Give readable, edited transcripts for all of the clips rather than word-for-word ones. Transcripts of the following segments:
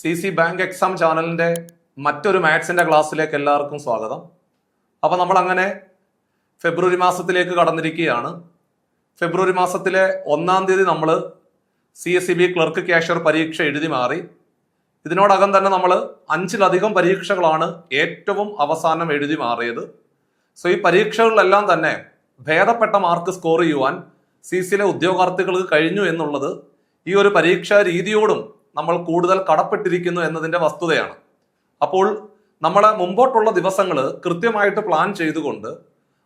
C bank exam ചാനലിന്റെ മറ്റൊരു മാത്സിന്റെ ക്ലാസ്സിലേക്ക് എല്ലാവർക്കും സ്വാഗതം. അപ്പോൾ നമ്മൾ അങ്ങനെ ഫെബ്രുവരി മാസത്തിലേക്ക് കടന്നിരിക്കുകയാണ്. ഫെബ്രുവരി മാസത്തിലെ 1-ാം തീയതി നമ്മൾ CSEB ക്ലർക്ക് ക്യാഷ്യർ പരീക്ഷ എഴുതി മാറി. ഇതിനോടകം തന്നെ നമ്മൾ 5-ലധികം പരീക്ഷകളാണ് ഏറ്റവും അവസാനം എഴുതി മാറിയത്. സോ ഈ പരീക്ഷകളിലെല്ലാം തന്നെ ഭേദപ്പെട്ട മാർക്ക് സ്കോർ ചെയ്യുവാൻ CC ഉദ്യോഗാർത്ഥികൾക്ക് കഴിഞ്ഞു എന്നുള്ളത് ഈ ഒരു പരീക്ഷാ രീതിയോടും നമ്മൾ കൂടുതൽ കടപ്പെട്ടിരിക്കുന്നു എന്നതിന്റെ വസ്തുതയാണ്. അപ്പോൾ നമ്മളെ മുമ്പോട്ടുള്ള ദിവസങ്ങൾ കൃത്യമായിട്ട് പ്ലാൻ ചെയ്തുകൊണ്ട്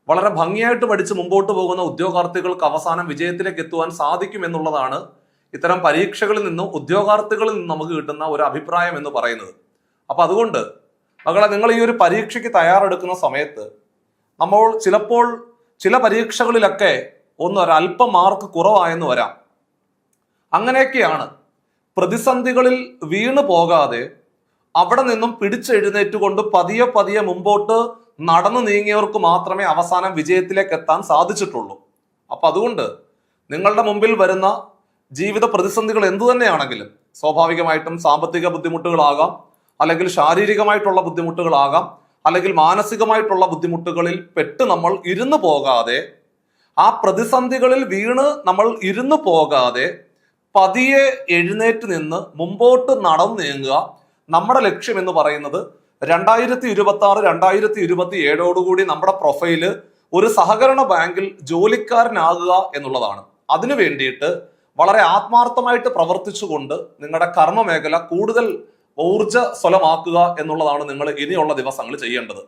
വളരെ ഭംഗിയായിട്ട് പഠിച്ച് മുമ്പോട്ട് പോകുന്ന ഉദ്യോഗാർത്ഥികൾക്ക് അവസാനം വിജയത്തിലേക്ക് എത്തുവാൻ സാധിക്കും എന്നുള്ളതാണ് ഇത്തരം പരീക്ഷകളിൽ നിന്നും ഉദ്യോഗാർത്ഥികളിൽ നിന്നും നമുക്ക് കിട്ടുന്ന ഒരു അഭിപ്രായം എന്ന് പറയുന്നത്. അപ്പൊ അതുകൊണ്ട് മകളെ, നിങ്ങൾ ഈ ഒരു പരീക്ഷയ്ക്ക് തയ്യാറെടുക്കുന്ന സമയത്ത് നമ്മൾ ചിലപ്പോൾ ചില പരീക്ഷകളിലൊക്കെ ഒരല്പം മാർക്ക് കുറവായെന്ന് വരാം. അങ്ങനെയൊക്കെയാണ്. പ്രതിസന്ധികളിൽ വീണു പോകാതെ അവിടെ നിന്നും പിടിച്ചെഴുന്നേറ്റുകൊണ്ട് പതിയെ പതിയെ മുമ്പോട്ട് നടന്നു നീങ്ങിയവർക്ക് മാത്രമേ അവസാനം വിജയത്തിലേക്ക് എത്താൻ സാധിച്ചിട്ടുള്ളൂ. അപ്പൊ അതുകൊണ്ട് നിങ്ങളുടെ മുമ്പിൽ വരുന്ന ജീവിത പ്രതിസന്ധികൾ എന്തു തന്നെയാണെങ്കിലും സ്വാഭാവികമായിട്ടും സാമ്പത്തിക ബുദ്ധിമുട്ടുകളാകാം, അല്ലെങ്കിൽ ശാരീരികമായിട്ടുള്ള ബുദ്ധിമുട്ടുകളാകാം, അല്ലെങ്കിൽ മാനസികമായിട്ടുള്ള ബുദ്ധിമുട്ടുകളിൽ പെട്ട് നമ്മൾ ഇരുന്നു പോകാതെ, ആ പ്രതിസന്ധികളിൽ വീണ് നമ്മൾ ഇരുന്നു പോകാതെ പതിയെ എഴുന്നേറ്റ് നിന്ന് മുമ്പോട്ട് നടന്നു നീങ്ങുക. നമ്മുടെ ലക്ഷ്യം എന്ന് പറയുന്നത് 2026-2027 നമ്മുടെ പ്രൊഫൈല് ഒരു സഹകരണ ബാങ്കിൽ ജോലിക്കാരനാകുക എന്നുള്ളതാണ്. അതിനു വേണ്ടിയിട്ട് വളരെ ആത്മാർത്ഥമായിട്ട് പ്രവർത്തിച്ചുകൊണ്ട് നിങ്ങളുടെ കർമ്മ മേഖല കൂടുതൽ ഊർജ്ജസ്വലമാക്കുക എന്നുള്ളതാണ് നിങ്ങൾ ഇനിയുള്ള ദിവസങ്ങൾ ചെയ്യേണ്ടത്.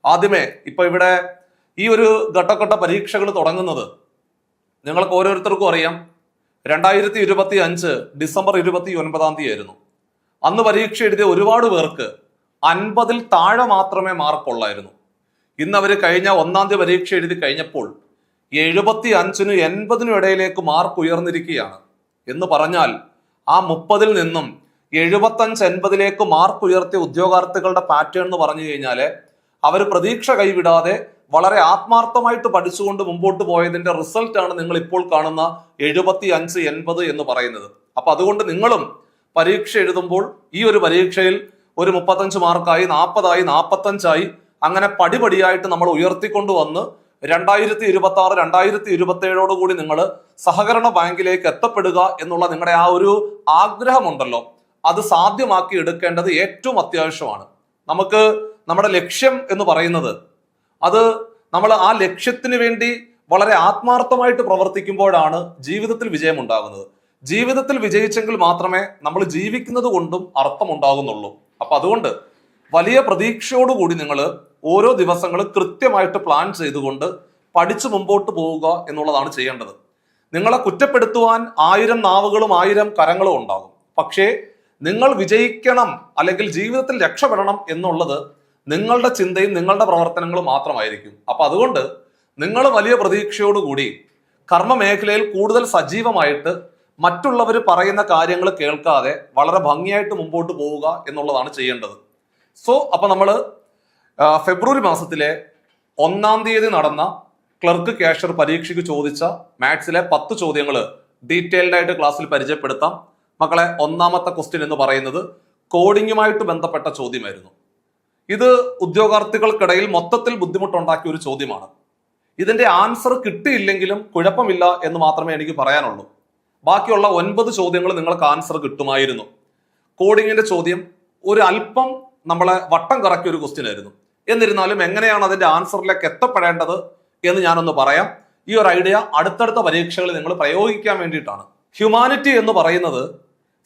ആദ്യമേ ഇപ്പൊ ഇവിടെ ഈ ഒരു ഘട്ടഘട്ട പരീക്ഷകൾ തുടങ്ങുന്നത് നിങ്ങൾക്ക് ഓരോരുത്തർക്കും അറിയാം. 2025 ഡിസംബർ 29-ാം തീയതി ആയിരുന്നു. അന്ന് പരീക്ഷ എഴുതിയ ഒരുപാട് പേർക്ക് 50-ൽ താഴെ മാത്രമേ മാർക്കുള്ളായിരുന്നു. ഇന്ന് അവർ കഴിഞ്ഞ 1-ാം തീയതി പരീക്ഷ എഴുതി കഴിഞ്ഞപ്പോൾ 75-നും 80-നും ഇടയിലേക്ക് മാർക്ക് ഉയർന്നിരിക്കുകയാണ്. എന്ന് പറഞ്ഞാൽ ആ 30-ൽ നിന്നും 75-80-ലേക്ക് മാർക്ക് ഉയർത്തിയ ഉദ്യോഗാർത്ഥികളുടെ പാറ്റേൺ എന്ന് പറഞ്ഞു കഴിഞ്ഞാല് അവർ പ്രതീക്ഷ കൈവിടാതെ വളരെ ആത്മാർത്ഥമായിട്ട് പഠിച്ചുകൊണ്ട് മുമ്പോട്ട് പോയതിന്റെ റിസൾട്ടാണ് നിങ്ങൾ ഇപ്പോൾ കാണുന്ന 75-80 എന്ന് പറയുന്നത്. അപ്പൊ അതുകൊണ്ട് നിങ്ങളും പരീക്ഷ എഴുതുമ്പോൾ ഈ ഒരു പരീക്ഷയിൽ ഒരു 35 മാർക്കായി, 40-ആയി, 45-ആയി അങ്ങനെ പടിപടിയായിട്ട് നമ്മൾ ഉയർത്തിക്കൊണ്ട് വന്ന് 2026-2027 കൂടി നിങ്ങൾ സഹകരണ ബാങ്കിലേക്ക് എത്തപ്പെടുക എന്നുള്ള നിങ്ങളുടെ ആ ഒരു ആഗ്രഹമുണ്ടല്ലോ, അത് സാധ്യമാക്കി എടുക്കേണ്ടത് ഏറ്റവും അത്യാവശ്യമാണ്. നമുക്ക് നമ്മുടെ ലക്ഷ്യം എന്ന് പറയുന്നത് അത് നമ്മൾ ആ ലക്ഷ്യത്തിന് വേണ്ടി വളരെ ആത്മാർത്ഥമായിട്ട് പ്രവർത്തിക്കുമ്പോഴാണ് ജീവിതത്തിൽ വിജയം ഉണ്ടാകുന്നത്. ജീവിതത്തിൽ വിജയിച്ചെങ്കിൽ മാത്രമേ നമ്മൾ ജീവിക്കുന്നത് കൊണ്ടും അർത്ഥമുണ്ടാകുന്നുള്ളൂ. അപ്പൊ അതുകൊണ്ട് വലിയ പ്രതീക്ഷയോടുകൂടി നിങ്ങൾ ഓരോ ദിവസങ്ങൾ കൃത്യമായിട്ട് പ്ലാൻ ചെയ്തുകൊണ്ട് പഠിച്ചു മുമ്പോട്ട് പോവുക എന്നുള്ളതാണ് ചെയ്യേണ്ടത്. നിങ്ങളെ കുറ്റപ്പെടുത്തുവാൻ 1000 നാവുകളും 1000 കരങ്ങളും ഉണ്ടാകും. പക്ഷേ നിങ്ങൾ വിജയിക്കണം അല്ലെങ്കിൽ ജീവിതത്തിൽ രക്ഷപ്പെടണം എന്നുള്ളത് നിങ്ങളുടെ ചിന്തയും നിങ്ങളുടെ പ്രവർത്തനങ്ങളും മാത്രമായിരിക്കും. അപ്പൊ അതുകൊണ്ട് നിങ്ങൾ വലിയ പ്രതീക്ഷയോടുകൂടി കർമ്മ മേഖലയിൽ കൂടുതൽ സജീവമായിട്ട് മറ്റുള്ളവർ പറയുന്ന കാര്യങ്ങൾ കേൾക്കാതെ വളരെ ഭംഗിയായിട്ട് മുമ്പോട്ട് പോവുക എന്നുള്ളതാണ് ചെയ്യേണ്ടത്. സോ അപ്പൊ നമ്മൾ ഫെബ്രുവരി മാസത്തിലെ 1-ാം തീയതി നടന്ന ക്ലർക്ക് ക്യാഷ്യർ പരീക്ഷയ്ക്ക് ചോദിച്ച മാത്സിലെ 10 ചോദ്യങ്ങൾ ഡീറ്റെയിൽഡ് ആയിട്ട് ക്ലാസ്സിൽ പരിചയപ്പെടുത്താം. മക്കളെ, 1-ാമത്തെ ക്വസ്റ്റ്യൻ എന്ന് പറയുന്നത് കോഡിങ്ങുമായിട്ട് ബന്ധപ്പെട്ട ചോദ്യമായിരുന്നു. ഇത് ഉദ്യോഗാർത്ഥികൾക്കിടയിൽ മൊത്തത്തിൽ ബുദ്ധിമുട്ടുണ്ടാക്കിയ ഒരു ചോദ്യമാണ്. ഇതിന്റെ ആൻസർ കിട്ടിയില്ലെങ്കിലും കുഴപ്പമില്ല എന്ന് മാത്രമേ എനിക്ക് പറയാനുള്ളൂ. ബാക്കിയുള്ള 9 ചോദ്യങ്ങൾ നിങ്ങൾക്ക് ആൻസർ കിട്ടുമായിരുന്നു. കോഡിങ്ങിന്റെ ചോദ്യം ഒരു അല്പം നമ്മളെ വട്ടം കറക്കിയ ഒരു ക്വസ്റ്റ്യൻ ആയിരുന്നു. എന്നിരുന്നാലും എങ്ങനെയാണ് അതിന്റെ ആൻസറിലേക്ക് എത്തപ്പെടേണ്ടത് എന്ന് ഞാനൊന്ന് പറയാം. ഈ ഒരു ഐഡിയ അടുത്തടുത്ത പരീക്ഷകളിൽ നിങ്ങൾ പ്രയോഗിക്കാൻ വേണ്ടിയിട്ടാണ്. ഹ്യൂമാനിറ്റി എന്ന് പറയുന്നത്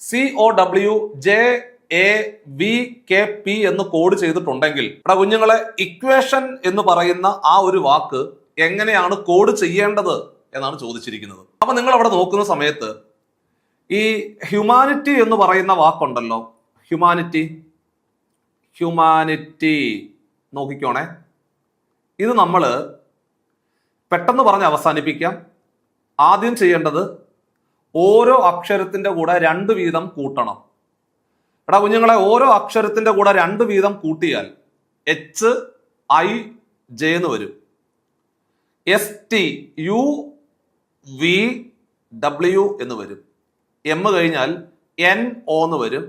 COWJAVKP എന്ന് കോഡ് ചെയ്തിട്ടുണ്ടെങ്കിൽ ഇവിടെ കുഞ്ഞുങ്ങളെ ഇക്വേഷൻ എന്ന് പറയുന്ന ആ ഒരു വാക്ക് എങ്ങനെയാണ് കോഡ് ചെയ്യേണ്ടത് എന്നാണ് ചോദിച്ചിരിക്കുന്നത്. അപ്പൊ നിങ്ങൾ അവിടെ നോക്കുന്ന സമയത്ത് ഈ ഹ്യൂമാനിറ്റി എന്ന് പറയുന്ന വാക്കുണ്ടല്ലോ, ഹ്യൂമാനിറ്റി നോക്കിക്കോണേ. ഇത് നമ്മൾ പെട്ടെന്ന് പറഞ്ഞ് അവസാനിപ്പിക്കാം. ആദ്യം ചെയ്യേണ്ടത് ഓരോ അക്ഷരത്തിന്റെ കൂടെ 2 വീതം കൂട്ടണം. എടാ കുഞ്ഞുങ്ങളെ, ഓരോ അക്ഷരത്തിന്റെ കൂടെ 2 വീതം കൂട്ടിയാൽ HIJ എന്ന് വരും. STUVW എന്ന് വരും. M കഴിഞ്ഞാൽ NO എന്ന് വരും.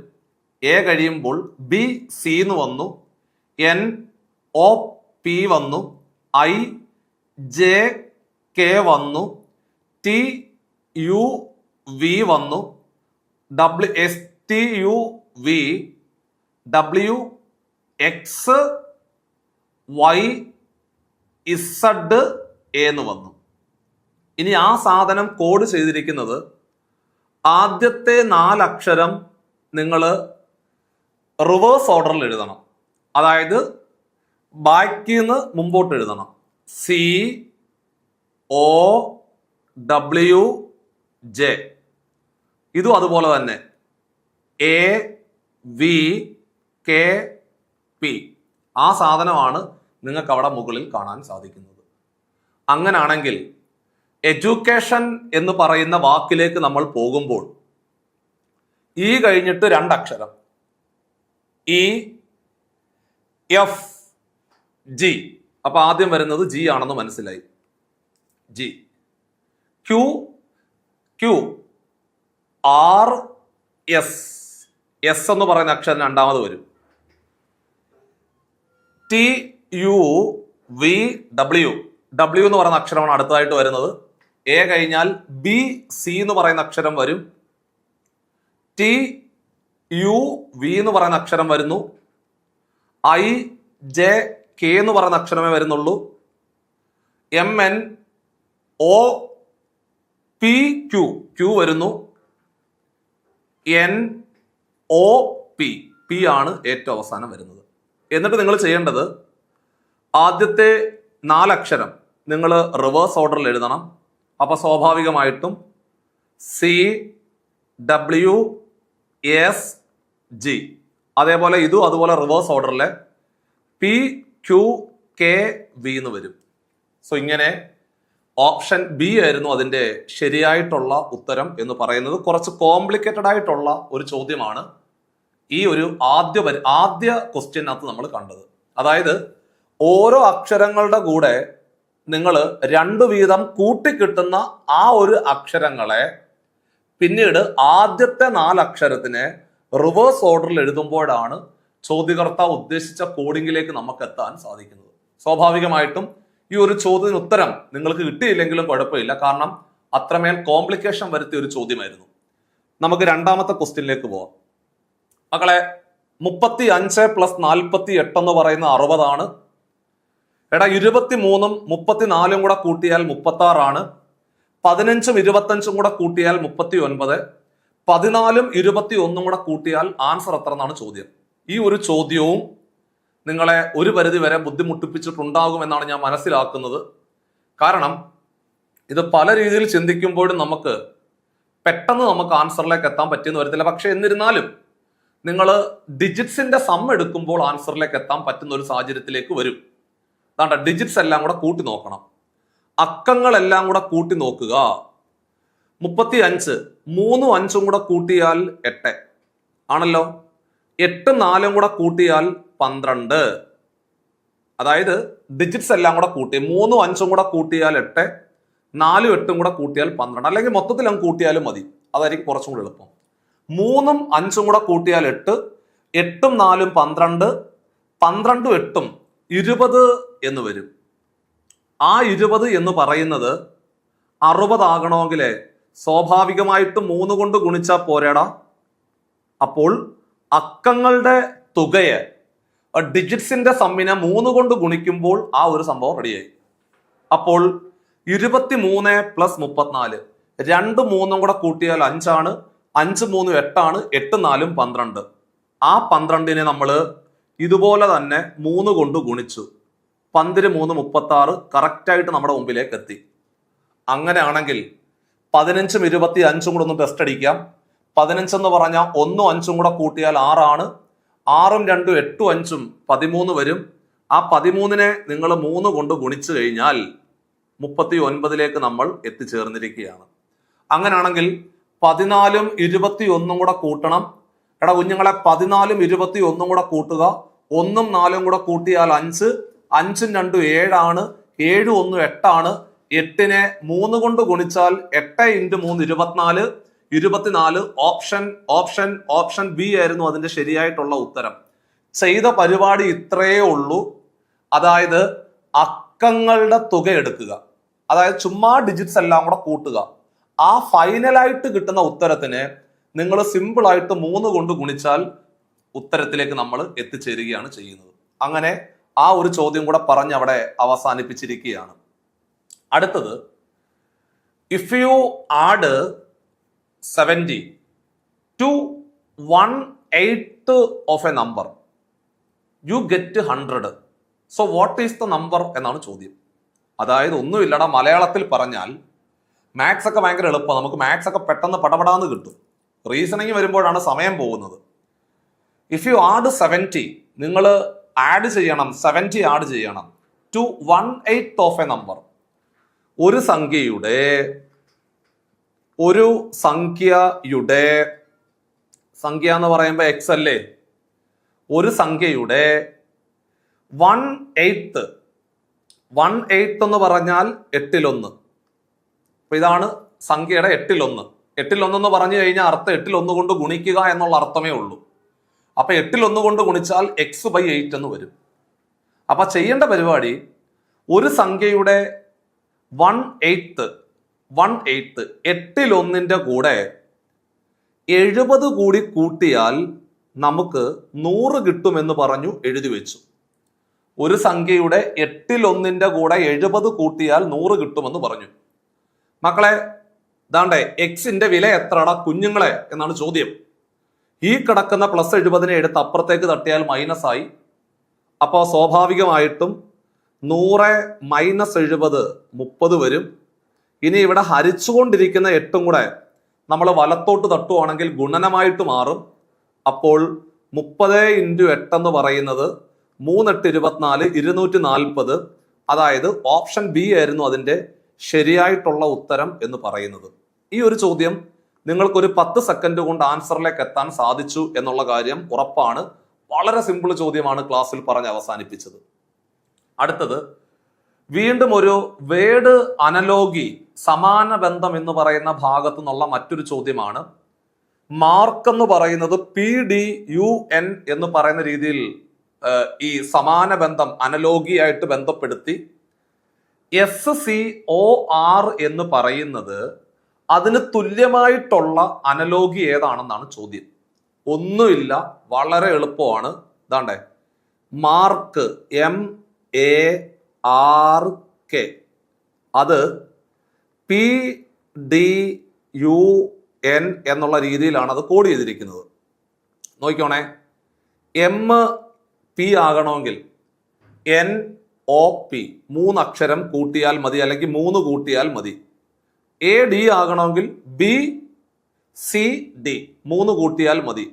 എ കഴിയുമ്പോൾ ബി സി എന്ന് വന്നു, എൻ ഒ പി വന്നു, ഐ ജെ കെ വന്നു, ടി യു വി വന്നു, W S T U V, W X Y Z എന്ന് വന്നു. ഇനി ആ സാധനം കോഡ് ചെയ്തിരിക്കുന്നത് ആദ്യത്തെ 4 അക്ഷരം നിങ്ങൾ റിവേഴ്സ് ഓർഡറിൽ എഴുതണം. അതായത് ബാക്കിൽ നിന്ന് മുമ്പോട്ട് എഴുതണം. സി ഒ ഡബ്ല്യു ജെ, ഇതും അതുപോലെ തന്നെ എ വി കെ പി. ആ സാധനമാണ് നിങ്ങൾക്ക് അവിടെ മുകളിൽ കാണാൻ സാധിക്കുന്നത്. അങ്ങനാണെങ്കിൽ എഡ്യൂക്കേഷൻ എന്ന് പറയുന്ന വാക്കിലേക്ക് നമ്മൾ പോകുമ്പോൾ ഈ കഴിഞ്ഞിട്ട് 2 അക്ഷരം ഇ എഫ് ജി. അപ്പൊ ആദ്യം വരുന്നത് ജി ആണെന്ന് മനസ്സിലായി. G. Q Q R S, S എന്ന് പറയുന്ന അക്ഷരം രണ്ടാമത് വരും. T U V W, W എന്ന് പറയുന്ന അക്ഷരമാണ് അടുത്തതായിട്ട് വരുന്നത്. എ കഴിഞ്ഞാൽ ബി സി എന്ന് പറയുന്ന അക്ഷരം വരും. ടി യു വി എന്ന് പറയുന്ന അക്ഷരം വരുന്നു. ഐ ജെ കെ എന്ന് പറയുന്ന അക്ഷരമേ വരുന്നുള്ളൂ. M N O P Q, Q വരുന്നു. എൻ ഒ പി, പി ആണ് ഏറ്റവും അവസാനം വരുന്നത്. എന്നിട്ട് നിങ്ങൾ ചെയ്യേണ്ടത് ആദ്യത്തെ 4 അക്ഷരം നിങ്ങൾ റിവേഴ്സ് ഓർഡറിൽ എഴുതണം. അപ്പൊ സ്വാഭാവികമായിട്ടും സി ഡബ്ല്യു എസ് ജി, അതേപോലെ ഇതും അതുപോലെ റിവേഴ്സ് ഓർഡറിലെ പി ക്യു കെ വി എന്ന് വരും. സോ ഇങ്ങനെ ഓപ്ഷൻ ബി ആയിരുന്നു അതിന്റെ ശരിയായിട്ടുള്ള ഉത്തരം എന്ന് പറയുന്നത്. കുറച്ച് കോംപ്ലിക്കേറ്റഡ് ആയിട്ടുള്ള ഒരു ചോദ്യമാണ് ഈ ഒരു ആദ്യ ക്വസ്റ്റ്യനകത്ത് നമ്മൾ കണ്ടത്. അതായത് ഓരോ അക്ഷരങ്ങളുടെ കൂടെ നിങ്ങൾ 2 വീതം കൂട്ടിക്കിട്ടുന്ന ആ ഒരു അക്ഷരങ്ങളെ പിന്നീട് ആദ്യത്തെ 4 അക്ഷരത്തിനെ റിവേഴ്സ് ഓർഡറിൽ എഴുതുമ്പോഴാണ് ചോദ്യകർത്താവ് ഉദ്ദേശിച്ച കോഡിങ്ങിലേക്ക് നമുക്ക് എത്താൻ സാധിക്കുന്നത്. സ്വാഭാവികമായിട്ടും ഈ ഒരു ചോദ്യത്തിന് ഉത്തരം നിങ്ങൾക്ക് കിട്ടിയില്ലെങ്കിലും കുഴപ്പമില്ല, കാരണം അത്രമേൽ കോംപ്ലിക്കേഷൻ വരുത്തിയ ഒരു ചോദ്യമായിരുന്നു. നമുക്ക് രണ്ടാമത്തെ ക്വസ്റ്റ്യനിലേക്ക് പോവാം. മക്കളെ, 35 + 48 എന്ന് പറയുന്ന 60 ആണ്. എടാ 23ഉം 34ഉം കൂടെ കൂട്ടിയാൽ 36 ആണ്. 15ഉം 25ഉം കൂടെ കൂട്ടിയാൽ 39. 14ഉം 21ഉം കൂടെ കൂട്ടിയാൽ ആൻസർ എത്ര എന്നാണ് ചോദ്യം. ഈ ഒരു ചോദ്യവും നിങ്ങളെ ഒരു പരിധി വരെ ബുദ്ധിമുട്ടിപ്പിച്ചിട്ടുണ്ടാകുമെന്നാണ് ഞാൻ മനസ്സിലാക്കുന്നത്. കാരണം ഇത് പല രീതിയിൽ ചിന്തിക്കുമ്പോഴും പെട്ടെന്ന് നമുക്ക് ആൻസറിലേക്ക് എത്താൻ പറ്റിയെന്ന് വരത്തില്ല. പക്ഷെ എന്നിരുന്നാലും നിങ്ങൾ ഡിജിറ്റ്സിന്റെ സം എടുക്കുമ്പോൾ ആൻസറിലേക്ക് എത്താൻ പറ്റുന്ന ഒരു സാഹചര്യത്തിലേക്ക് വരും. അതാണ്ട് ഡിജിറ്റ്സ് എല്ലാം കൂടെ കൂട്ടി നോക്കണം, അക്കങ്ങളെല്ലാം കൂടെ കൂട്ടി നോക്കുക. 35 3ഉം 5ഉം കൂടെ കൂട്ടിയാൽ 8 ആണല്ലോ. 8ഉം 4ഉം കൂടെ കൂട്ടിയാൽ 12. അതായത് ഡിജിറ്റ്സ് എല്ലാം കൂടെ കൂട്ടി 3ഉം 5ഉം കൂടെ കൂട്ടിയാൽ 8, 4ഉം 8ഉം കൂടെ കൂട്ടിയാൽ 12. അല്ലെങ്കിൽ മൊത്തത്തിൽ അങ്ങ് കൂട്ടിയാലും മതി, അതായിരിക്കും കുറച്ചും കൂടി എളുപ്പം. 3ഉം 5ഉം കൂടെ കൂട്ടിയാൽ 8, 8ഉം 4ഉം 12, 12ഉം 8ഉം 20 എന്ന് വരും. ആ 20 എന്ന് പറയുന്നത് 60 ആകണമെങ്കിൽ സ്വാഭാവികമായിട്ടും 3 കൊണ്ട് ഗുണിച്ചാൽ പോരേടാ. അപ്പോൾ അക്കങ്ങളുടെ തുകയെ, ഡിജിറ്റ്സിന്റെ സമ്മിനെ 3 കൊണ്ട് ഗുണിക്കുമ്പോൾ ആ ഒരു സംഭവം റെഡിയായി. അപ്പോൾ 23 + 34, 2 3ഉം കൂടെ കൂട്ടിയാൽ 5 ആണ്. 5 3 8 ആണ്. 8 4 12. ആ 12നെ നമ്മൾ ഇതുപോലെ തന്നെ 3 കൊണ്ട് ഗുണിച്ചു. 12 3 36 കറക്റ്റായിട്ട് നമ്മുടെ മുമ്പിലേക്ക് എത്തി. അങ്ങനെയാണെങ്കിൽ 15ഉം 25ഉം കൂടെ ഒന്ന് ടെസ്റ്റ് അടിക്കാം. 15 എന്ന് പറഞ്ഞാൽ 1ഉം 5ഉം കൂടെ കൂട്ടിയാൽ 6 ആണ്. 6ഉം 2ഉം 8ഉം 5ഉം 13 വരും. ആ 13നെ നിങ്ങൾ 3 കൊണ്ട് ഗുണിച്ചു കഴിഞ്ഞാൽ 39ലേക്ക് നമ്മൾ എത്തിച്ചേർന്നിരിക്കുകയാണ്. അങ്ങനെയാണെങ്കിൽ 14ഉം 21ഉം കൂടെ കൂട്ടണം. എടാ കുഞ്ഞുങ്ങളെ, 14ഉം 21ഉം കൂടെ കൂട്ടുക. 1ഉം 4ഉം കൂടെ കൂട്ടിയാൽ 5, 5ഉം 2ഉം 7 ആണ്. 7ഉം 1ഉം 8 ആണ്. 8നെ 3 കൊണ്ട് ഗുണിച്ചാൽ 8 × 3 24, 24 ഓപ്ഷൻ ബി ആയിരുന്നു അതിന്റെ ശരിയായിട്ടുള്ള ഉത്തരം. ചെയ്ത പരിപാടി ഇത്രയേ ഉള്ളൂ. അതായത് അക്കങ്ങളുടെ തുക എടുക്കുക, അതായത് ചുമ്മാ ഡിജിറ്റ്സ് എല്ലാം കൂടെ കൂട്ടുക. ആ ഫൈനലായിട്ട് കിട്ടുന്ന ഉത്തരത്തിന് നിങ്ങൾ സിമ്പിൾ ആയിട്ട് 3 കൊണ്ട് ഗുണിച്ചാൽ ഉത്തരത്തിലേക്ക് നമ്മൾ എത്തിച്ചേരുകയാണ് ചെയ്യുന്നത്. അങ്ങനെ ആ ഒരു ചോദ്യം കൂടെ പറഞ്ഞ് അവിടെ അവസാനിപ്പിച്ചിരിക്കുകയാണ്. അടുത്തത്, if you add 70 to 1/8 of A number you get 100. So what is the number എന്നാണ് ചോദ്യം. അതായത് ഒന്നുമില്ലടാ, മലയാളത്തിൽ പറഞ്ഞാൽ മാത്സ് ഒക്കെ ഭയങ്കര എളുപ്പമാണ്, നമുക്ക് മാത്സ് ഒക്കെ പെട്ടെന്ന് പടപടാന്ന് കിട്ടും. റീസണിങ് വരുമ്പോഴാണ് സമയം പോകുന്നത്. ഇഫ് യു ആഡ് 70, നിങ്ങൾ ആഡ് ചെയ്യണം, 70 ആഡ് ചെയ്യണം ടു 1/8 ഓഫ് എ നമ്പർ. ഒരു സംഖ്യയുടെ സംഖ്യ എന്ന് പറയുമ്പോൾ എക്സ് അല്ലേ, ഒരു സംഖ്യയുടെ 1/8 എന്ന് പറഞ്ഞാൽ 8/1. അപ്പൊ ഇതാണ് സംഖ്യയുടെ 8/1. 8/1 എന്ന് പറഞ്ഞു കഴിഞ്ഞാൽ അർത്ഥം 8/1 കൊണ്ട് ഗുണിക്കുക എന്നുള്ള അർത്ഥമേ ഉള്ളൂ. അപ്പൊ 8/1 കൊണ്ട് ഗുണിച്ചാൽ x/8 എന്ന് വരും. അപ്പൊ ചെയ്യേണ്ട പരിപാടി, ഒരു സംഖ്യയുടെ 1/8 8/1 കൂടെ 70 കൂടി കൂട്ടിയാൽ നമുക്ക് 100 കിട്ടുമെന്ന് പറഞ്ഞു എഴുതി വെച്ചു. ഒരു സംഖ്യയുടെ 8/1 കൂടെ 70 കൂട്ടിയാൽ 100 കിട്ടുമെന്ന് പറഞ്ഞു. മക്കളെ, ദാണ്ടേ എക്സിന്റെ വില എത്രടാ കുഞ്ഞുങ്ങളെ എന്നാണ് ചോദ്യം. ഈ കിടക്കുന്ന +70 എടുത്ത് അപ്പുറത്തേക്ക് തട്ടിയാൽ മൈനസ് ആയി. അപ്പോൾ സ്വാഭാവികമായിട്ടും 100 - 70 30 വരും. ഇനി ഇവിടെ ഹരിച്ചുകൊണ്ടിരിക്കുന്ന 8 കൂടെ നമ്മൾ വലത്തോട്ട് തട്ടുവാണെങ്കിൽ ഗുണനമായിട്ട് മാറും. അപ്പോൾ 30 × 8 എന്ന് പറയുന്നത് 3 × 8 24 240. അതായത് ഓപ്ഷൻ ബി ആയിരുന്നു അതിന്റെ ശരിയായിട്ടുള്ള ഉത്തരം എന്ന് പറയുന്നത്. ഈ ഒരു ചോദ്യം നിങ്ങൾക്കൊരു 10 സെക്കൻഡ് കൊണ്ട് ആൻസറിലേക്ക് എത്താൻ സാധിച്ചു എന്നുള്ള കാര്യം ഉറപ്പാണ്. വളരെ സിമ്പിൾ ചോദ്യമാണ് ക്ലാസ്സിൽ പറഞ്ഞ് അവസാനിപ്പിച്ചത്. അടുത്തത് വീണ്ടും ഒരു വേർഡ് അനലോഗി, സമാന ബന്ധം എന്ന് പറയുന്ന ഭാഗത്തു നിന്നുള്ള മറ്റൊരു ചോദ്യമാണ്. മാർക്ക് എന്ന് പറയുന്നത് PDUN എന്ന് പറയുന്ന രീതിയിൽ ഈ സമാന ബന്ധം അനലോഗി ആയിട്ട് ബന്ധപ്പെടുത്തി SCOR എന്ന് പറയുന്നത് അതിന് തുല്യമായിട്ടുള്ള അനലോഗി ഏതാണെന്നാണ് ചോദ്യം. ഒന്നുമില്ല, വളരെ എളുപ്പമാണ്. ഇതാണ്ടേ, മാർക്ക് MARK, അത് PDUN എന്നുള്ള രീതിയിലാണ് അത് കോഡ് ചെയ്തിരിക്കുന്നത്. നോക്കിക്കോണേ, MP ആകണമെങ്കിൽ NOP 3 അക്ഷരം കൂട്ടിയാൽ മതി, അല്ലെങ്കിൽ 3 കൂട്ടിയാൽ മതി. AD ആകണമെങ്കിൽ BCD 3 കൂട്ടിയാൽ മതി.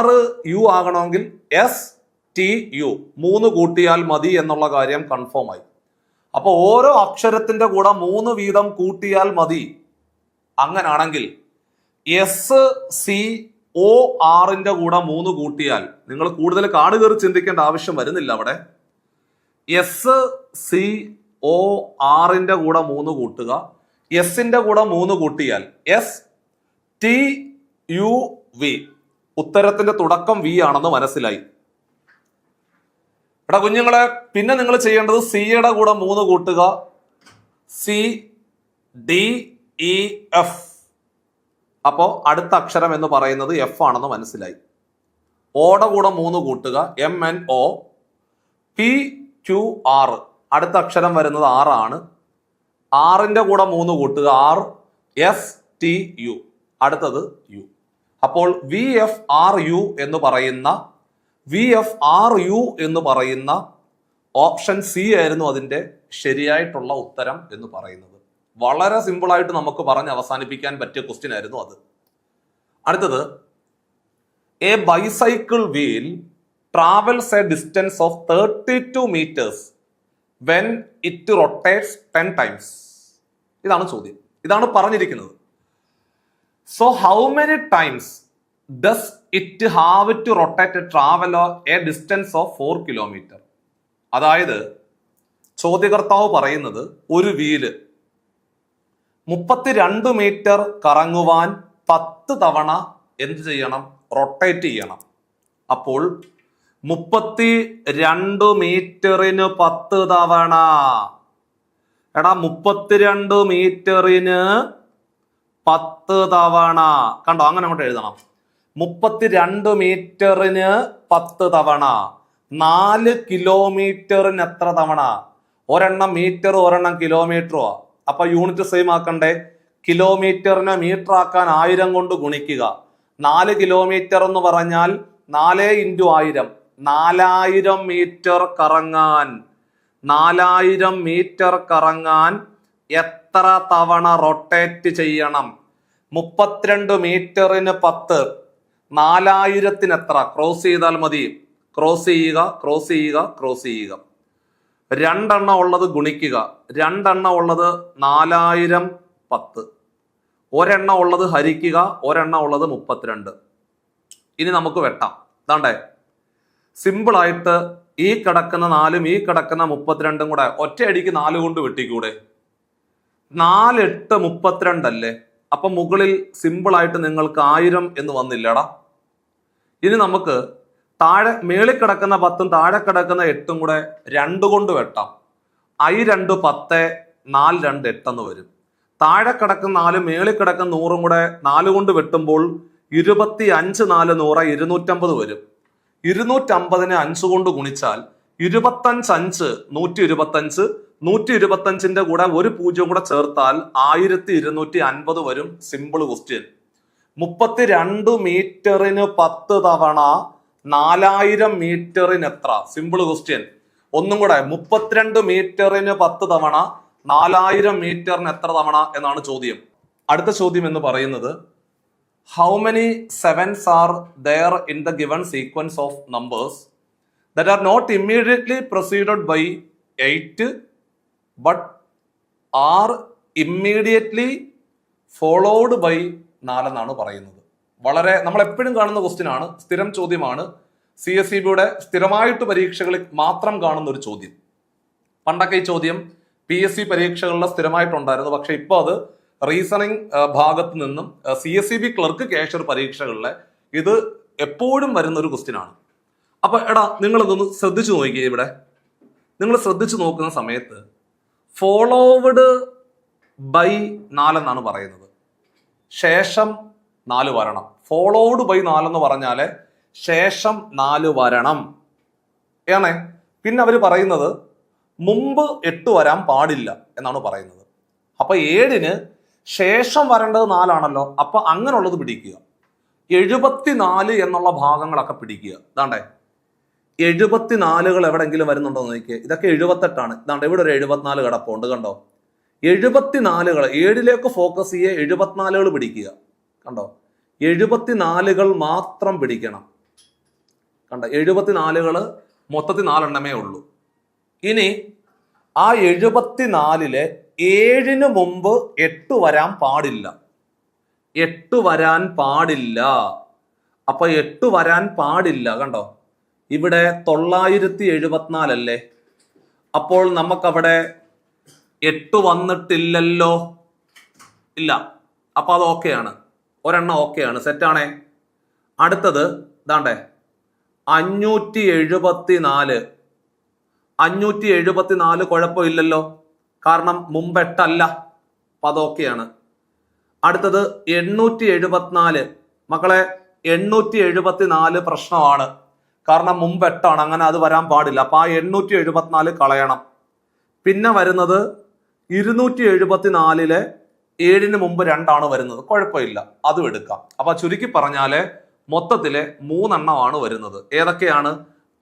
RU ആകണമെങ്കിൽ STU 3 കൂട്ടിയാൽ മതി എന്നുള്ള കാര്യം കൺഫേം ആയി. അപ്പൊ ഓരോ അക്ഷരത്തിന്റെ കൂടെ 3 വീതം കൂട്ടിയാൽ മതി. അങ്ങനാണെങ്കിൽ SCORന്റെ കൂടെ 3 കൂട്ടിയാൽ, നിങ്ങൾ കൂടുതൽ കാട് കയറി ചിന്തിക്കേണ്ട ആവശ്യം വരുന്നില്ല. അവിടെ SCORന്റെ കൂടെ 3 കൂട്ടുക, എസിന്റെ കൂടെ 3 കൂട്ടിയാൽ STUV. ഉത്തരത്തിന്റെ തുടക്കം V ആണെന്ന് മനസ്സിലായി. എടാ കുഞ്ഞുങ്ങളെ, പിന്നെ നിങ്ങൾ ചെയ്യേണ്ടത് സിയുടെ കൂടെ 3 കൂട്ടുക, CDEF. അപ്പോ അടുത്ത അക്ഷരം എന്ന് പറയുന്നത് F ആണെന്ന് മനസ്സിലായി. ഓടെ കൂടെ 3 കൂട്ടുക, MNO. PQR, അടുത്ത അക്ഷരം വരുന്നത് R ആണ്. ആറിന്റെ കൂടെ 3 കൂട്ടുക, RSTU. അടുത്തത് U. അപ്പോൾ VFRU എന്ന് പറയുന്ന ഓപ്ഷൻ സി ആയിരുന്നു അതിന്റെ ശരിയായിട്ടുള്ള ഉത്തരം എന്ന് പറയുന്നത്. വളരെ സിമ്പിൾ ആയിട്ട് നമുക്ക് പറഞ്ഞ് അവസാനിപ്പിക്കാൻ പറ്റിയ ക്വസ്റ്റ്യൻ ആയിരുന്നു അത്. അടുത്തത്, A bicycle wheel travels a distance of 32 meters when it rotates 10 times. ഇതാണ് ചോദ്യം, ഇതാണ് പറഞ്ഞിരിക്കുന്നത്. So how many times does it have to rotate a travel a distance of 4 kilometer? അതായത് ചോദ്യകർത്താവ് പറയുന്നത് ഒരു വീല് 32 മീറ്റർ കറങ്ങുവാൻ 10 തവണ എന്ത് ചെയ്യണം? റൊട്ടേറ്റ് ചെയ്യണം. അപ്പോൾ 32 മീറ്ററിന് 10 തവണ. എടാ 32 മീറ്ററിന് 10 തവണ. കണ്ടോ? അങ്ങനെ അങ്ങോട്ട് എഴുതണം. 32 മീറ്ററിന് 10 തവണ. 4 കിലോമീറ്ററിന് എത്ര തവണ? ഒരെണ്ണം മീറ്റർ, ഒരെണ്ണം കിലോമീറ്ററോ? അപ്പൊ യൂണിറ്റ് സെയിം ആക്കണ്ടേ? കിലോമീറ്ററിനെ മീറ്റർ ആക്കാൻ 1000 കൊണ്ട് ഗുണിക്കുക. 4 കിലോമീറ്റർ എന്ന് പറഞ്ഞാൽ 4 × 1000, 4000 മീറ്റർ കറങ്ങാൻ. 4000 മീറ്റർ കറങ്ങാൻ എത്ര തവണ റൊട്ടേറ്റ് ചെയ്യണം? 32 മീറ്ററിന് 10, 4000ത്തിന് എത്ര? ക്രോസ് ചെയ്താൽ മതി. ക്രോസ് ചെയ്യുക, ക്രോസ് ചെയ്യുക, ക്രോസ് ചെയ്യുക. 2 എണ്ണം ഉള്ളത് ഗുണിക്കുക. 2 എണ്ണം ഉള്ളത് 4000 10. ഒരെണ്ണം ഉള്ളത് ഹരിക്കുക. ഒരെണ്ണം ഉള്ളത് 32. ഇനി നമുക്ക് വെട്ടാം. ഇതാണ്ടേ, സിമ്പിൾ ആയിട്ട് ഈ കിടക്കുന്ന 4ഉം ഈ കിടക്കുന്ന 32ഉം കൂടെ ഒറ്റയടിക്ക് 4 കൊണ്ട് വെട്ടിക്കൂടെ? 4 8 32 അല്ലേ? അപ്പൊ മുകളിൽ സിമ്പിൾ ആയിട്ട് നിങ്ങൾക്ക് 1000 എന്ന് വന്നില്ലടാ. ഇനി നമുക്ക് താഴെ മേളിൽ കിടക്കുന്ന 10ഉം താഴെ കിടക്കുന്ന 8ഉം കൂടെ 2 കൊണ്ട് വെട്ടാം. I 2 10, 4 2 8 എന്ന് വരും. താഴെ കിടക്കുന്ന 4 മേളിൽ കിടക്കുന്ന 100ഉം കൂടെ 4 കൊണ്ട് വെട്ടുമ്പോൾ 25 4 100 250 വരും. 250നെ 5 കൊണ്ട് ഗുണിച്ചാൽ 25 5 125. 125ന്റെ കൂടെ ഒരു 0 കൂടെ ചേർത്താൽ 1250 വരും. Simple question. 32 മീറ്ററിന് 10 തവണ 4000 മീറ്ററിന് എത്ര? Simple question. ഒന്നും കൂടെ, 32 മീറ്ററിന് 10 തവണ 4000 മീറ്ററിന് എത്ര തവണ എന്നാണ് ചോദ്യം. അടുത്ത ചോദ്യം എന്ന് പറയുന്നത്, how many 7s are there in the given sequence of numbers that are not immediately preceded by 8 but are immediately followed by 4 എന്നാണ് പറയുന്നത്. വളരെ നമ്മൾ എപ്പോഴും കാണുന്ന ക്വസ്റ്റ്യൻ ആണ്, സ്ഥിരം ചോദ്യമാണ്. CSEB-യുടെ സ്ഥിരമായിട്ട് പരീക്ഷകളിൽ മാത്രം കാണുന്ന ഒരു ചോദ്യം. പണ്ടൊക്കെ ഈ ചോദ്യം PSC പരീക്ഷകളിൽ സ്ഥിരമായിട്ടുണ്ടായിരുന്നു. പക്ഷെ ഇപ്പോൾ അത് റീസണിങ് ഭാഗത്ത് നിന്നും CSEB ക്ലർക്ക് കാഷ്യർ പരീക്ഷകളിലെ ഇത് എപ്പോഴും വരുന്ന ഒരു ക്വസ്റ്റ്യൻ ആണ്. അപ്പൊ എടാ, നിങ്ങൾ ഇതൊന്ന് ശ്രദ്ധിച്ചു നോക്കിയേ. ഇവിടെ നിങ്ങൾ ശ്രദ്ധിച്ചു നോക്കുന്ന സമയത്ത് ഫോളോവഡ് ബൈ 4 എന്നാണ് പറയുന്നത്. ശേഷം 4 വരണം. ഫോളോഡ് ബൈ 4 എന്ന് പറഞ്ഞാല് ശേഷം 4 വരണം ഏണേ. പിന്നെ അവര് പറയുന്നത് മുമ്പ് 8 വരാൻ പാടില്ല എന്നാണ് പറയുന്നത്. അപ്പൊ 7ന് ശേഷം വരേണ്ടത് 4 ആണല്ലോ. അപ്പൊ അങ്ങനെയുള്ളത് പിടിക്കുക. 74 എന്നുള്ള ഭാഗങ്ങളൊക്കെ പിടിക്കുക. ഇതാണ്ടേ, 74കൾ എവിടെങ്കിലും വരുന്നുണ്ടോ എന്ന് നോക്കിയേ. ഇതൊക്കെ 78ആണ്. ഇതാണ്ട് ഇവിടെ ഒരു 74 കിടപ്പുണ്ട്. കണ്ടോ? 74കൾ 7ലേക്ക് ഫോക്കസ് ചെയ്യുക. 74കൾ പിടിക്കുക. കണ്ടോ? 74കൾ മാത്രം പിടിക്കണം. കണ്ടോ? 74കൾ മൊത്തത്തിൽ 4 എണ്ണമേ ഉള്ളൂ. ഇനി ആ 74ലെ 7ന് മുമ്പ് 8 വരാൻ പാടില്ല. 8 വരാൻ പാടില്ല. അപ്പൊ 8 വരാൻ പാടില്ല. കണ്ടോ? ഇവിടെ 974 അല്ലേ? അപ്പോൾ നമുക്കവിടെ 8 വന്നിട്ടില്ലല്ലോ. ഇല്ല. അപ്പൊ അത് ഓക്കെയാണ്. ഒരെണ്ണം ഓക്കെയാണ്, സെറ്റാണേ. അടുത്തത് ഇതാണ്ടേ, 574. 574 കുഴപ്പമില്ലല്ലോ, കാരണം മുമ്പ് 8 അല്ല. അപ്പൊ അത് ഓക്കെയാണ്. അടുത്തത് 874. മക്കളെ, 874 പ്രശ്നമാണ്. കാരണം മുമ്പ് 8 ആണ്. അങ്ങനെ അത് വരാൻ പാടില്ല. അപ്പൊ ആ 874 കളയണം. പിന്നെ വരുന്നത് 274ലെ 7ന് മുമ്പ് 2 ആണ് വരുന്നത്. കുഴപ്പമില്ല, അതും എടുക്കാം. അപ്പൊ ചുരുക്കി പറഞ്ഞാല് മൊത്തത്തില് 3 എണ്ണമാണ് വരുന്നത്. ഏതൊക്കെയാണ്?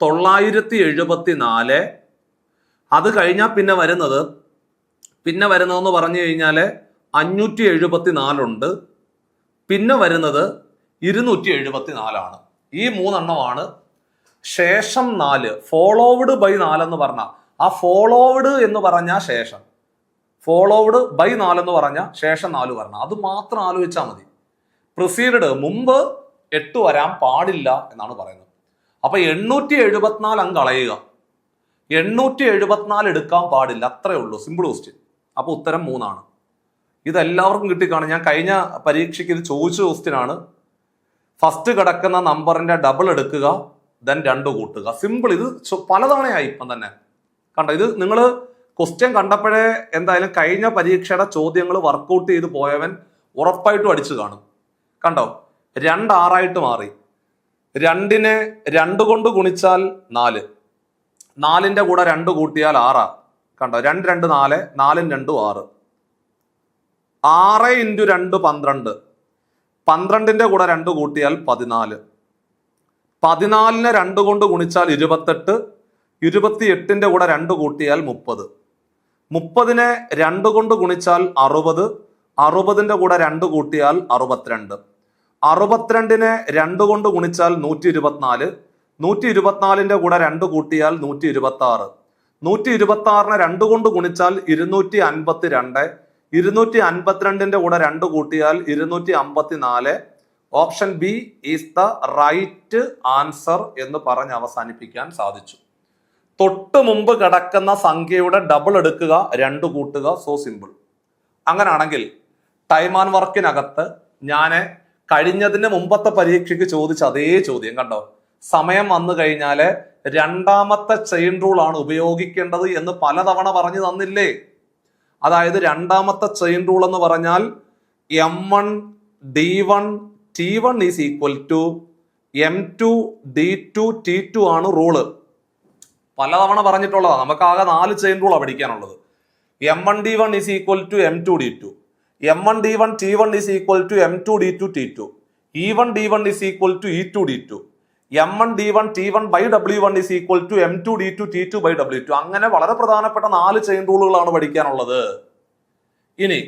974. അത് കഴിഞ്ഞാൽ പിന്നെ വരുന്നതെന്ന് പറഞ്ഞു കഴിഞ്ഞാല് 574 ഉണ്ട്. പിന്നെ വരുന്നത് 274 ആണ്. ഈ 3 എണ്ണമാണ്. ശേഷം 4 ഫോളോവഡ് ബൈ 4 എന്ന് പറഞ്ഞ ആ ഫോളോവഡ് എന്ന് പറഞ്ഞ ശേഷം, ഫോളോവഡ് ബൈ 4 എന്ന് പറഞ്ഞ ശേഷം 4 വരണം. അത് മാത്രം ആലോചിച്ചാൽ മതി. പ്രിസീഡഡ് മുമ്പ് 8 വരാൻ പാടില്ല എന്നാണ് പറയുന്നത്. അപ്പൊ 874 അങ്ങ് കളയുക. 874 എടുക്കാൻ പാടില്ല, അത്രേ ഉള്ളൂ. Simple question. അപ്പൊ ഉത്തരം 3 ആണ്. ഇതെല്ലാവർക്കും കിട്ടിക്കാണും. ഞാൻ കഴിഞ്ഞ പരീക്ഷയ്ക്ക് ഇത് ചോദിച്ച ക്വസ്റ്റ്യൻ ആണ്. ഫസ്റ്റ് കിടക്കുന്ന നമ്പറിന്റെ ഡബിൾ എടുക്കുക, ദെൻ 2 കൂട്ടുക. സിമ്പിൾ. ഇത് പലതവണയായി ഇപ്പം തന്നെ കണ്ടോ. ഇത് നിങ്ങൾ ക്വസ്റ്റ്യൻ കണ്ടപ്പോഴേ എന്തായാലും കഴിഞ്ഞ പരീക്ഷയുടെ ചോദ്യങ്ങൾ വർക്കൗട്ട് ചെയ്ത് പോയവൻ ഉറപ്പായിട്ടും അടിച്ചു കാണും. കണ്ടോ, 2 6 മാറി. 2നെ 2 കൊണ്ട് ഗുണിച്ചാൽ 4, 4ന്റെ കൂടെ 2 കൂട്ടിയാൽ 6. കണ്ടോ, 2 2 4, 4 2 6. 6 × 2 12, 12ന്റെ കൂടെ 2 കൂട്ടിയാൽ 14. 14നെ 2 കൊണ്ട് ഗുണിച്ചാൽ 28, 28ന്റെ കൂടെ 2 കൂട്ടിയാൽ 30. 30നെ 2 കൊണ്ട് ഗുണിച്ചാൽ 60, 60ന്റെ കൂടെ 2 കൂട്ടിയാൽ 62. 62നെ 2 കൊണ്ട് ഗുണിച്ചാൽ 124, 124ന്റെ കൂടെ 2 കൂട്ടിയാൽ 126. 126നെ 2 കൊണ്ട് ഗുണിച്ചാൽ 252, 252ന്റെ കൂടെ 2 കൂട്ടിയാൽ 254. Option B is the right answer എന്ന് പറഞ്ഞ് അവസാനിപ്പിക്കാൻ സാധിച്ചു. തൊട്ട് മുമ്പ് കിടക്കുന്ന സംഖ്യയുടെ ഡബിൾ എടുക്കുക, 2 കൂട്ടുക. So simple. അങ്ങനാണെങ്കിൽ ടൈം ആൻഡ് വർക്കിനകത്ത് ഞാൻ കഴിഞ്ഞതിന് മുമ്പത്തെ പരീക്ഷയ്ക്ക് ചോദിച്ച അതേ ചോദ്യം കണ്ടോ. സമയം വന്നു കഴിഞ്ഞാല് രണ്ടാമത്തെ ചെയിൻ റൂൾ ആണ് ഉപയോഗിക്കേണ്ടത് എന്ന് പലതവണ പറഞ്ഞു തന്നില്ലേ? അതായത് രണ്ടാമത്തെ ചെയിൻ റൂൾ എന്ന് പറഞ്ഞാൽ M1 D1 T1 is equal to M2 D2 T2 ആണ് റൂള്. പലതവണ പറഞ്ഞിട്ടുള്ളതാണ്. നമുക്ക് ആകെ 4 ചെയിൻ റൂളാണ് പഠിക്കാനുള്ളത്. M1 D1 is equal to M2 D2, M1 D1 T1 is equal to M2 D2 T2, E1 D1 is equal to E2 D2, M1 D1 T1 by W1 is equal to M2 D2 T2 by W2. അങ്ങനെ വളരെ പ്രധാനപ്പെട്ട 4 chain റൂളുകളാണ് പഠിക്കാനുള്ളത്. ഇനി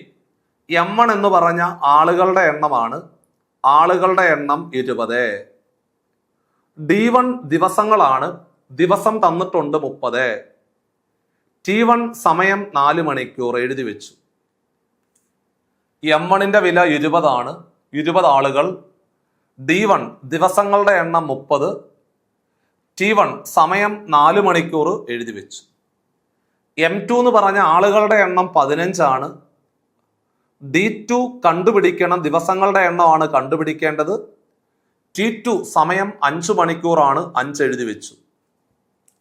M1 എന്ന് പറഞ്ഞ ആളുകളുടെ എണ്ണമാണ്. ആളുകളുടെ എണ്ണം 20. D1 ദിവസങ്ങളാണ്. ദിവസം തന്നിട്ടുണ്ട് 30. T1 സമയം 4 മണിക്കൂർ എഴുതി വെച്ചു. M1ന്റെ വില 20 ആണ്. 20 ആളുകൾ. D1 ദിവസങ്ങളുടെ എണ്ണം 30. T1 സമയം 4 മണിക്കൂർ എഴുതി വെച്ചു. M2 എന്ന് പറഞ്ഞ ആളുകളുടെ എണ്ണം 15 ആണ്. D2 കണ്ടുപിടിക്കണം. ദിവസങ്ങളുടെ എണ്ണമാണ് കണ്ടുപിടിക്കേണ്ടത്. T2 സമയം 5 മണിക്കൂറാണ്. 5 എഴുതി വെച്ചു.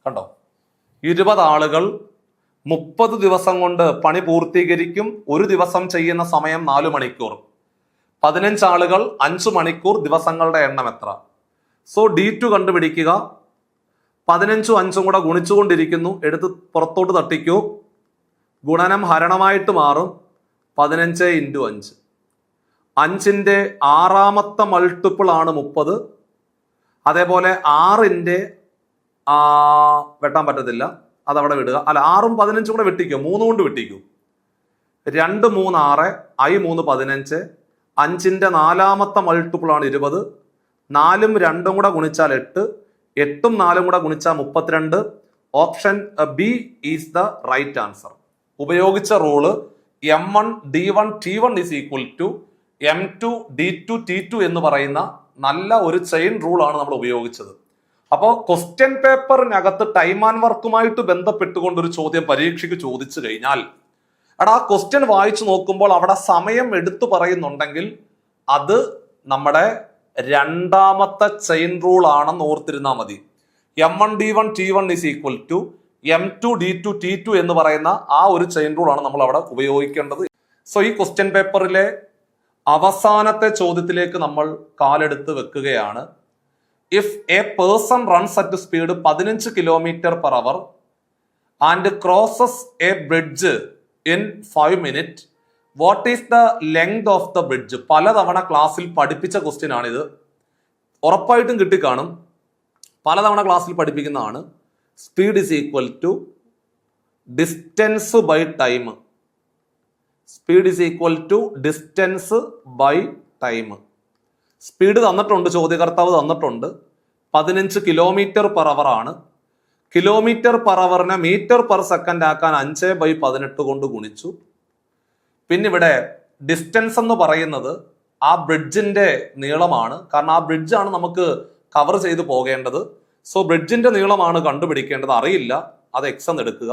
കണ്ടോ, 20 ആളുകൾ 30 ദിവസം കൊണ്ട് പണി പൂർത്തീകരിക്കും. ഒരു ദിവസം ചെയ്യുന്ന സമയം 4 മണിക്കൂർ. 15 ആളുകൾ 5 മണിക്കൂർ. ദിവസങ്ങളുടെ എണ്ണം എത്ര? സോ D2 കണ്ടുപിടിക്കുക. 15 5 കൂടെ ഗുണിച്ചുകൊണ്ടിരിക്കുന്നു. എടുത്ത് പുറത്തോട്ട് തട്ടിക്കൂ. ഗുണനം ഹരണമായിട്ട് മാറും. 15 × 5. 5ന്റെ 6ാമത്തെ മൾട്ടിപ്പിൾ ആണ് 30. അതേപോലെ 6ന്റെ വെട്ടാൻ പറ്റത്തില്ല, അതവിടെ വിടുക. അല്ല, 6ഉം 15 കൂടെ വെട്ടിക്കോ. 3 കൊണ്ട് വെട്ടിക്കൂ. 2 3 6, I 3 15. 5ന്റെ 4ാമത്തെ മൾട്ടിപ്പിൾ ആണ് 20. 4ഉം 2ഉം കൂടെ ഗുണിച്ചാൽ 8, 8ഉം 4ഉം കൂടെ ഗുണിച്ചാൽ 32. Option B is the right answer. ഉപയോഗിച്ച rule M1 D1 T1 is equal to M2 D2 T2 എന്ന് പറയുന്ന നല്ല ഒരു ചെയിൻ റൂൾ ആണ് നമ്മൾ ഉപയോഗിച്ചത്. അപ്പോൾ ക്വസ്റ്റ്യൻ പേപ്പറിനകത്ത് ടൈം ആൻഡ് വർക്കുമായിട്ട് ബന്ധപ്പെട്ടുകൊണ്ട് ഒരു ചോദ്യം പരീക്ഷയ്ക്ക് ചോദിച്ചു കഴിഞ്ഞാൽ ആ ക്വസ്റ്റ്യൻ വായിച്ചു നോക്കുമ്പോൾ അവിടെ സമയം എടുത്തു പറയുന്നുണ്ടെങ്കിൽ അത് നമ്മുടെ രണ്ടാമത്തെ ചെയിൻ റൂൾ ആണെന്ന് ഓർത്തിരുന്നാൽ മതി. M1 D1 T1 is equal to M2 D2 T2 എന്ന് പറയുന്ന ആ ഒരു ചെയിൻ റൂൾ ആണ് നമ്മൾ അവിടെ ഉപയോഗിക്കേണ്ടത്. സോ ഈ ക്വസ്റ്റ്യൻ പേപ്പറിലെ അവസാനത്തെ ചോദ്യത്തിലേക്ക് നമ്മൾ കാലെടുത്ത് വെക്കുകയാണ്. If a person runs at speed 15 km/h and crosses a bridge in 5 minutes, what is the length of the bridge? പലതവണ ക്ലാസ്സിൽ പഠിപ്പിച്ച ക്വസ്റ്റ്യൻ ആണിത്. ഉറപ്പായിട്ടും കിട്ടിക്കാണും. പലതവണ ക്ലാസ്സിൽ പഠിപ്പിക്കുന്നതാണ്. Speed is equal to distance by time. Speed is equal to distance by time. Speed തന്നിട്ടുണ്ട്, ചോദ്യകർത്താവ് തന്നിട്ടുണ്ട്. 15 km/h ആണ്. km/hനെ m/s ആക്കാൻ 5/18 കൊണ്ട് ഗുണിച്ചു. പിന്നെ ഇവിടെ ഡിസ്റ്റൻസ് എന്ന് പറയുന്നത് ആ ബ്രിഡ്ജിന്റെ നീളമാണ്. കാരണം ആ ബ്രിഡ്ജാണ് നമുക്ക് കവർ ചെയ്ത് പോകേണ്ടത്. സോ ബ്രിഡ്ജിന്റെ നീളമാണ് കണ്ടുപിടിക്കേണ്ടത്. അറിയില്ല, അത് x എന്ന് എടുക്കുക.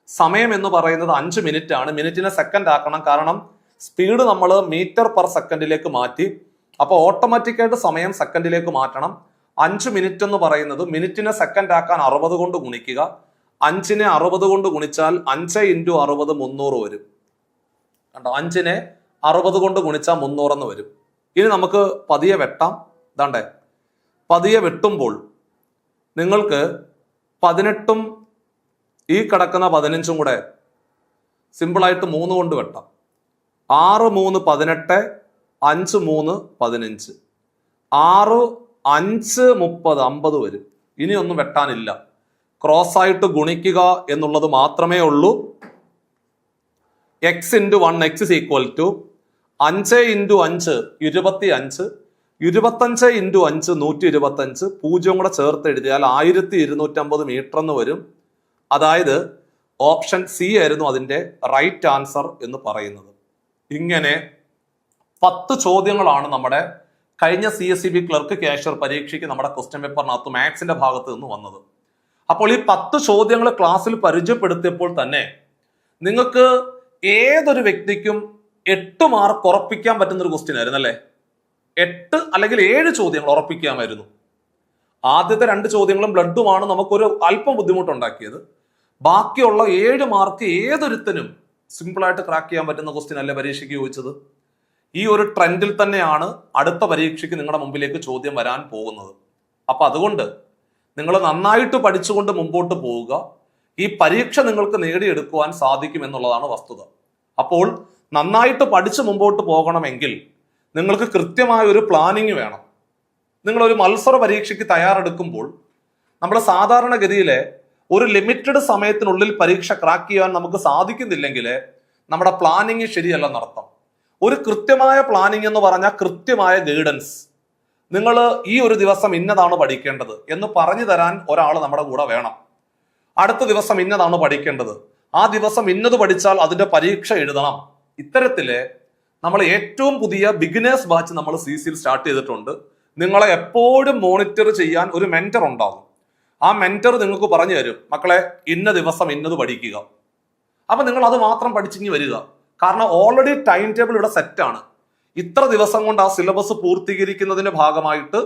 സമയം എന്ന് പറയുന്നത് 5 മിനിറ്റ് ആണ്. മിനിറ്റിനെ സെക്കൻഡ് ആക്കണം, കാരണം സ്പീഡ് നമ്മൾ മീറ്റർ പെർ സെക്കൻഡിലേക്ക് മാറ്റി. അപ്പോൾ ഓട്ടോമാറ്റിക്കായിട്ട് സമയം സെക്കൻഡിലേക്ക് മാറ്റണം. 5 മിനിറ്റ് എന്ന് പറയുന്നത് മിനിറ്റിനെ സെക്കൻഡ് ആക്കാൻ 60 കൊണ്ട് ഗുണിക്കുക. 5നെ 60 കൊണ്ട് ഗുണിച്ചാൽ 5 × 60 300 വരും. കണ്ടോ, 5നെ 60 കൊണ്ട് ഗുണിച്ചാൽ 300 എന്ന് വരും. ഇനി നമുക്ക് പതിയെ വെട്ടാം. ഇതാണ്ടേ, പതിയെ വെട്ടുമ്പോൾ നിങ്ങൾക്ക് 18ഉം ഈ കിടക്കുന്ന 15ഉം കൂടെ സിമ്പിളായിട്ട് 3 കൊണ്ട് വെട്ടാം. 6 3 18, 5 3 15, 6 5 30 50 വരും. ഇനിയൊന്നും വെട്ടാനില്ല. ക്രോസ് ആയിട്ട് ഗുണിക്കുക എന്നുള്ളത് മാത്രമേ ഉള്ളൂ. x × 1 x = 5 × 5 25, 25 × 5 125, 0 കൂടെ ചേർത്ത് എഴുതിയാൽ 1250 മീറ്റർ എന്ന് വരും. അതായത് ഓപ്ഷൻ സി ആയിരുന്നു അതിന്റെ റൈറ്റ് ആൻസർ എന്ന് പറയുന്നത്. ഇങ്ങനെ 10 ചോദ്യങ്ങളാണ് നമ്മുടെ കഴിഞ്ഞ CSEB ക്ലർക്ക് കാഷ്യർ പരീക്ഷയ്ക്ക് നമ്മുടെ ക്വസ്റ്റ്യൻ പേപ്പറിനകത്ത് മാത്സിന്റെ ഭാഗത്ത് നിന്ന് വന്നത്. അപ്പോൾ ഈ 10 ചോദ്യങ്ങൾ ക്ലാസ്സിൽ പരിചയപ്പെടുത്തിയപ്പോൾ തന്നെ നിങ്ങൾക്ക് ഏതൊരു വ്യക്തിക്കും 8 മാർക്ക് ഉറപ്പിക്കാൻ പറ്റുന്ന ഒരു ക്വസ്റ്റ്യൻ ആയിരുന്നു അല്ലേ? 8 അല്ലെങ്കിൽ 7 ചോദ്യങ്ങൾ ഉറപ്പിക്കാമായിരുന്നു. ആദ്യത്തെ 2 ചോദ്യങ്ങളും ബ്ലഡുമാണ് നമുക്കൊരു അല്പം ബുദ്ധിമുട്ടുണ്ടാക്കിയത്. ബാക്കിയുള്ള 7 മാർക്ക് ഏതൊരുത്തനും സിമ്പിളായിട്ട് ക്രാക്ക് ചെയ്യാൻ പറ്റുന്ന ക്വസ്റ്റ്യൻ അല്ലേ പരീക്ഷയ്ക്ക് ചോദിച്ചത്? ഈ ഒരു ട്രെൻഡിൽ തന്നെയാണ് അടുത്ത പരീക്ഷയ്ക്ക് നിങ്ങളുടെ മുമ്പിലേക്ക് ചോദ്യം വരാൻ പോകുന്നത്. അപ്പൊ അതുകൊണ്ട് നിങ്ങൾ നന്നായിട്ട് പഠിച്ചുകൊണ്ട് മുമ്പോട്ട് പോവുക. ഈ പരീക്ഷ നിങ്ങൾക്ക് നേടിയെടുക്കുവാൻ സാധിക്കും എന്നുള്ളതാണ് വസ്തുത. അപ്പോൾ നന്നായിട്ട് പഠിച്ച് മുമ്പോട്ട് പോകണമെങ്കിൽ നിങ്ങൾക്ക് കൃത്യമായ ഒരു പ്ലാനിങ് വേണം. നിങ്ങളൊരു മത്സര പരീക്ഷയ്ക്ക് തയ്യാറെടുക്കുമ്പോൾ നമ്മൾ സാധാരണഗതിയിലെ ഒരു ലിമിറ്റഡ് സമയത്തിനുള്ളിൽ പരീക്ഷ ക്രാക്ക് ചെയ്യാൻ നമുക്ക് സാധിക്കുന്നില്ലെങ്കിൽ നമ്മുടെ പ്ലാനിങ് ശരിയല്ലെന്നർത്ഥം. ഒരു കൃത്യമായ പ്ലാനിങ് എന്ന് പറഞ്ഞാൽ കൃത്യമായ ഗൈഡൻസ്. നിങ്ങൾ ഈ ഒരു ദിവസം ഇന്നതാണ് പഠിക്കേണ്ടത് എന്ന് പറഞ്ഞു തരാൻ ഒരാൾ നമ്മുടെ കൂടെ വേണം. അടുത്ത ദിവസം ഇന്നതാണ് പഠിക്കേണ്ടത്, ആ ദിവസം ഇന്നത് പഠിച്ചാൽ അതിന്റെ പരീക്ഷ എഴുതണം. ഇത്തരത്തില് നമ്മൾ ഏറ്റവും പുതിയ ബിഗിനേഴ്സ് ബാച്ച് നമ്മൾ CCയിൽ സ്റ്റാർട്ട് ചെയ്തിട്ടുണ്ട്. നിങ്ങളെ എപ്പോഴും മോണിറ്റർ ചെയ്യാൻ ഒരു മെന്റർ ഉണ്ടാകും. ആ മെന്റർ നിങ്ങൾക്ക് പറഞ്ഞു തരും, മക്കളെ ഇന്ന ദിവസം ഇന്നത് പഠിക്കുക. അപ്പൊ നിങ്ങൾ അത് മാത്രം പഠിച്ചിങ്ങി വരിക. കാരണം ഓൾറെഡി ടൈം ടേബിൾ ഇവിടെ സെറ്റാണ്. ഇത്ര ദിവസം കൊണ്ട് ആ സിലബസ് പൂർത്തീകരിക്കുന്നതിന്റെ ഭാഗമായിട്ട്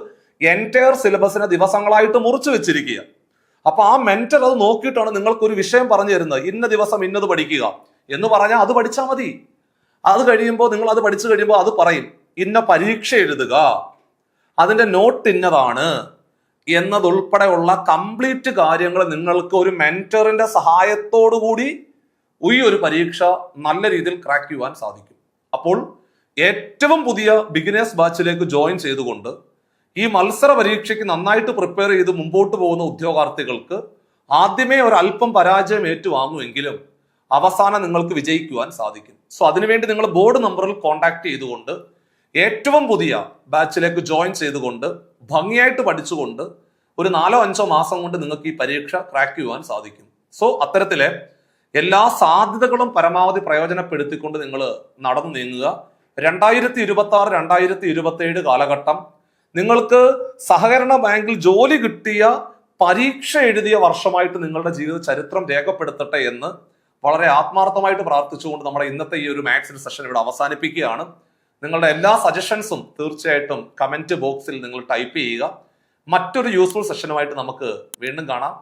എൻറ്റയർ സിലബസിനെ ദിവസങ്ങളായിട്ട് മുറിച്ചു വെച്ചിരിക്കുക. അപ്പൊ ആ മെന്റർ അത് നോക്കിയിട്ടാണ് നിങ്ങൾക്ക് ഒരു വിഷയം പറഞ്ഞു തരുന്നത്. ഇന്ന ദിവസം ഇന്നത് പഠിക്കുക എന്ന് പറഞ്ഞാൽ അത് പഠിച്ചാൽ മതി. അത് കഴിയുമ്പോൾ നിങ്ങൾ അത് പഠിച്ചു കഴിയുമ്പോൾ അത് പറയും, ഇന്ന പരീക്ഷ എഴുതുക, അതിന്റെ നോട്ട് ഇന്നതാണ് എന്നതുൾപ്പെടെയുള്ള കംപ്ലീറ്റ് കാര്യങ്ങൾ നിങ്ങൾക്ക് ഒരു മെന്ററിന്റെ സഹായത്തോടു കൂടി ഈ ഒരു പരീക്ഷ നല്ല രീതിയിൽ ക്രാക്ക് ചെയ്യുവാൻ സാധിക്കും. അപ്പോൾ ഏറ്റവും പുതിയ ബിഗിനേഴ്സ് ബാച്ചിലേക്ക് ജോയിൻ ചെയ്തുകൊണ്ട് ഈ മത്സര പരീക്ഷയ്ക്ക് നന്നായിട്ട് പ്രിപ്പയർ ചെയ്ത് മുമ്പോട്ട് പോകുന്ന ഉദ്യോഗാർത്ഥികൾക്ക് ആദ്യമേ ഒരല്പം പരാജയം ഏറ്റുവാങ്ങുമെങ്കിലും അവസാനം നിങ്ങൾക്ക് വിജയിക്കുവാൻ സാധിക്കും. സോ അതിനുവേണ്ടി നിങ്ങൾ ബോർഡ് നമ്പറിൽ കോൺടാക്ട് ചെയ്തുകൊണ്ട് ഏറ്റവും പുതിയ ബാച്ചിലേക്ക് ജോയിൻ ചെയ്തുകൊണ്ട് ഭംഗിയായിട്ട് പഠിച്ചുകൊണ്ട് ഒരു 4-5 മാസം കൊണ്ട് നിങ്ങൾക്ക് ഈ പരീക്ഷ ക്രാക്ക് ചെയ്യുവാൻ സാധിക്കും. സോ അത്തരത്തിലെ എല്ലാ സാധ്യതകളും പരമാവധി പ്രയോജനപ്പെടുത്തിക്കൊണ്ട് നിങ്ങൾ നടന്നു നീങ്ങുക. 2026-2027 കാലഘട്ടം നിങ്ങൾക്ക് സഹകരണ ബാങ്കിൽ ജോലി കിട്ടിയ പരീക്ഷ എഴുതിയ വർഷമായിട്ട് നിങ്ങളുടെ ജീവിത ചരിത്രം രേഖപ്പെടുത്തട്ടെ എന്ന് വളരെ ആത്മാർത്ഥമായിട്ട് പ്രാർത്ഥിച്ചുകൊണ്ട് നമ്മുടെ ഇന്നത്തെ ഈ ഒരു മാത്സിന്റെ സെഷൻ ഇവിടെ അവസാനിപ്പിക്കുകയാണ്. നിങ്ങളുടെ എല്ലാ സജഷൻസും തീർച്ചയായിട്ടും കമന്റ് ബോക്സിൽ നിങ്ങൾ ടൈപ്പ് ചെയ്യുക. മറ്റൊരു യൂസ്ഫുൾ സെഷനുമായിട്ട് നമുക്ക് വീണ്ടും കാണാം.